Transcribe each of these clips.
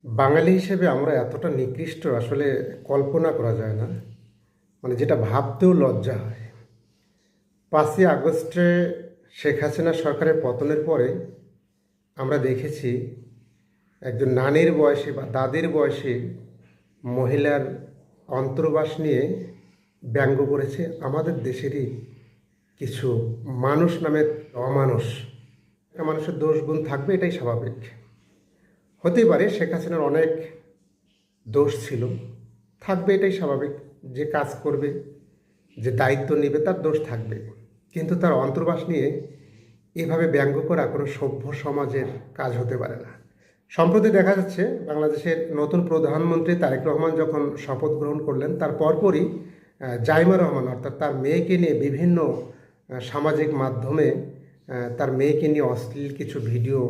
বাঙালি হিসেবে আমরা এতটা নিকৃষ্ট আসলে কল্পনা করা যায় না। মানে যেটা ভাবতেও লজ্জা হয়। ৫ই আগস্টে শেখ হাসিনা সরকারের পতনের পরে আমরা দেখেছি একজন নানির বয়সী বা দাদির বয়সী মহিলার অন্তর্বাস নিয়ে ব্যঙ্গ করেছে আমাদের দেশেরই কিছু মানুষ নামের অমানুষ। একটা মানুষের দোষ গুণ থাকবে, এটাই স্বাভাবিক। হতেই পারে শেখ হাসিনার অনেক দোষ ছিল, থাকবে, এটাই স্বাভাবিক। যে কাজ করবে, যে দায়িত্ব নেবে, তার দোষ থাকবে। কিন্তু তার অন্তর্বাস নিয়ে এভাবে ব্যঙ্গ করা কোনো সভ্য সমাজের কাজ হতে পারে না। সম্প্রতি দেখা যাচ্ছে বাংলাদেশের নতুন প্রধানমন্ত্রী তারেক রহমান যখন শপথ গ্রহণ করলেন, তার পরপরই জাইমা রহমান অর্থাৎ তার মেয়েকে নিয়ে বিভিন্ন সামাজিক মাধ্যমে তার মেয়েকে নিয়ে অশ্লীল কিছু ভিডিও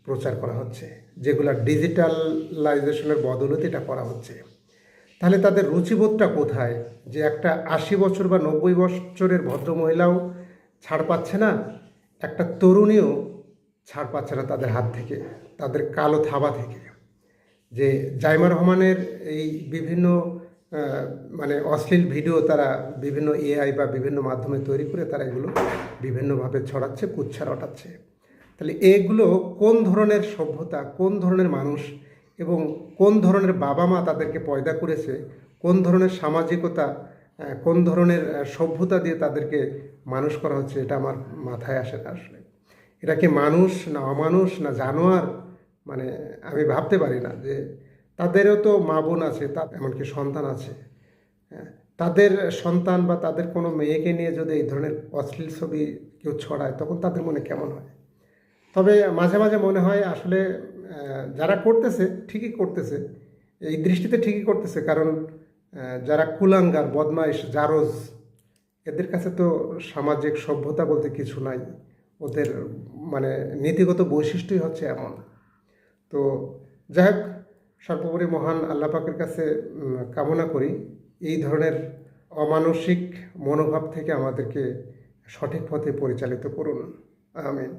প্রচার করা হচ্ছে, যেগুলো ডিজিটালাইজেশনের বদৌলতে এটা করা হচ্ছে। তাহলে তাদের রুচিবোধটা কোথায়? যে একটা ৮০ বছর বা ৯০ বছরের ভদ্রমহিলাও ছাড় পাচ্ছে না, একটা তরুণীও ছাড় পাচ্ছে না তাদের হাত থেকে, তাদের কালো থাবা থেকে। যে জাইমা রহমানের এই বিভিন্ন মানে অশ্লীল ভিডিও তারা বিভিন্ন এআই বা বিভিন্ন মাধ্যমে তৈরি করে তারা এগুলো বিভিন্নভাবে ছড়াচ্ছে, কুৎসা রটাচ্ছে। তাহলে এগুলো কোন ধরনের সভ্যতা, কোন ধরনের মানুষ এবং কোন ধরনের বাবা মা তাদেরকে পয়দা করেছে, কোন ধরনের সামাজিকতা, কোন ধরনের সভ্যতা দিয়ে তাদেরকে মানুষ করা হচ্ছে, এটা আমার মাথায় আসে না আসলে। এটা কি মানুষ না অমানুষ না জানোয়ার? মানে আমি ভাবতে পারি না যে তাদেরও তো মা বোন আছে, তা এমনকি সন্তান আছে। হ্যাঁ, তাদের সন্তান বা তাদের কোনো মেয়েকে নিয়ে যদি এই ধরনের অশ্লীল ছবি কেউ ছড়ায়, তখন তাদের মনে কেমন হয়? তবে মাঝে মাঝে মনে হয় আসলে যারা করতেছে ঠিকই করতেছে, এই দৃষ্টিতে ঠিকই করতেছে, কারণ যারা কুলাঙ্গার, বদমাইশ, জারজ, এদের কাছে তো সামাজিক সভ্যতা বলতে কিছু নাই। ওদের মানে নীতিগত বৈশিষ্ট্যই হচ্ছে এমন। তো যাই হোক, সর্বোপরি মহান আল্লাহ পাকের কাছে কামনা করি এই ধরনের অমানসিক মনোভাব থেকে আমাদেরকে সঠিক পথে পরিচালিত করুন। আমিন।